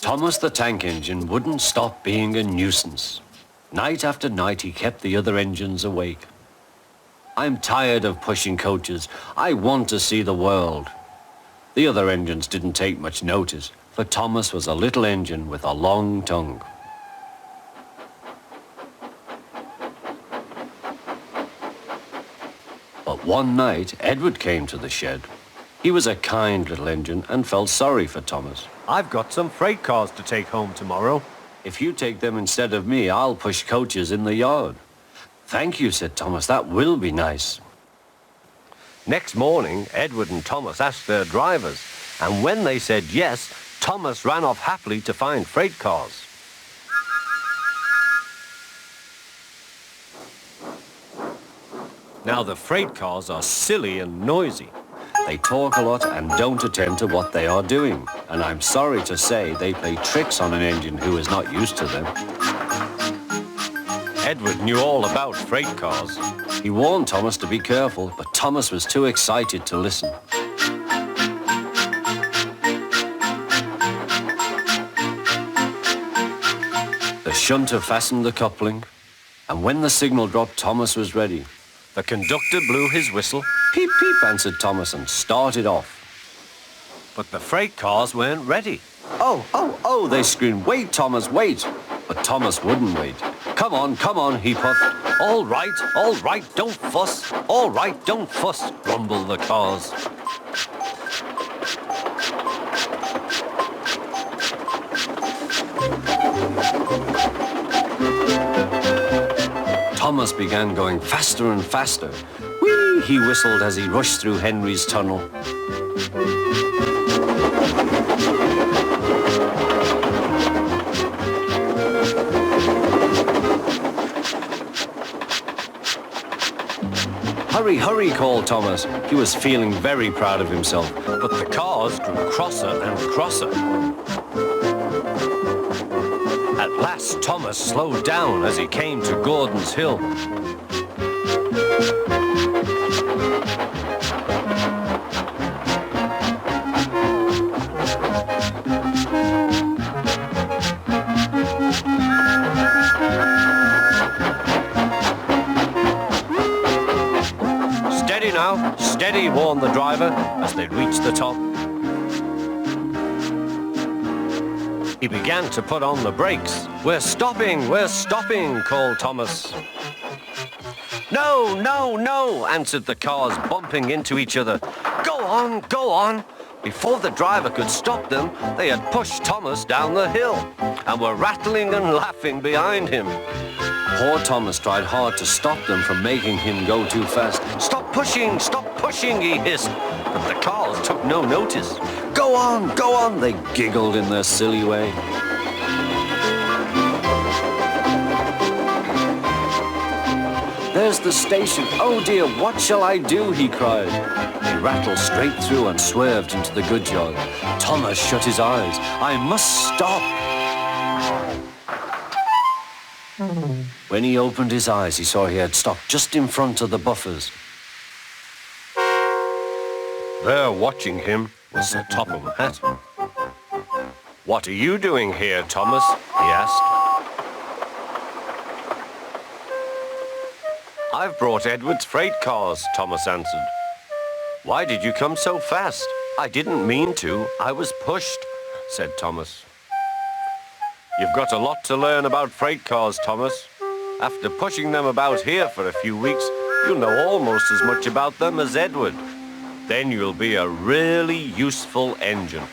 Thomas the tank engine wouldn't stop being a nuisance. Night after night he kept the other engines awake. I'm tired of pushing coaches. I want to see the world. The other engines didn't take much notice, for Thomas was a little engine with a long tongue. But one night, Edward came to the shed. He was a kind little engine and felt sorry for Thomas. I've got some freight cars to take home tomorrow. If you take them instead of me, I'll push coaches in the yard. Thank you, said Thomas. That will be nice. Next morning, Edward and Thomas asked their drivers, and when they said yes, Thomas ran off happily to find freight cars. Now the freight cars are silly and noisy. They talk a lot and don't attend to what they are doing. And I'm sorry to say they play tricks on an engine who is not used to them. Edward knew all about freight cars. He warned Thomas to be careful, but Thomas was too excited to listen. The shunter fastened the coupling, and when the signal dropped, Thomas was ready. The conductor blew his whistle. Peep, peep, answered Thomas and started off. But the freight cars weren't ready. Oh, they screamed, wait, Thomas, wait. But Thomas wouldn't wait. Come on, he puffed. All right, don't fuss. All right, don't fuss, grumbled the cars. Thomas began going faster and faster. Whee! He whistled as he rushed through Henry's tunnel. Hurry, hurry, called Thomas. He was feeling very proud of himself. But the cars grew crosser and crosser. At last, Thomas slowed down as he came to Gordon's Hill. Steady now, steady, warned the driver as they reached the top. He began to put on the brakes. We're stopping, called Thomas. No, answered the cars, bumping into each other. Go on. Before the driver could stop them, they had pushed Thomas down the hill and were rattling and laughing behind him. Poor Thomas tried hard to stop them from making him go too fast. Stop pushing, he hissed. But the cars took no notice. Go on, they giggled in their silly way. There's the station. Oh dear, what shall I do? He cried. He rattled straight through and swerved into the goods yard. Thomas shut his eyes. I must stop. When he opened his eyes, he saw he had stopped just in front of the buffers. There, watching him, was Sir Topham Hatt. What are you doing here, Thomas? He asked. I've brought Edward's freight cars, Thomas answered. Why did you come so fast? I didn't mean to. I was pushed, said Thomas. You've got a lot to learn about freight cars, Thomas. After pushing them about here for a few weeks, you'll know almost as much about them as Edward. Then you'll be a really useful engine.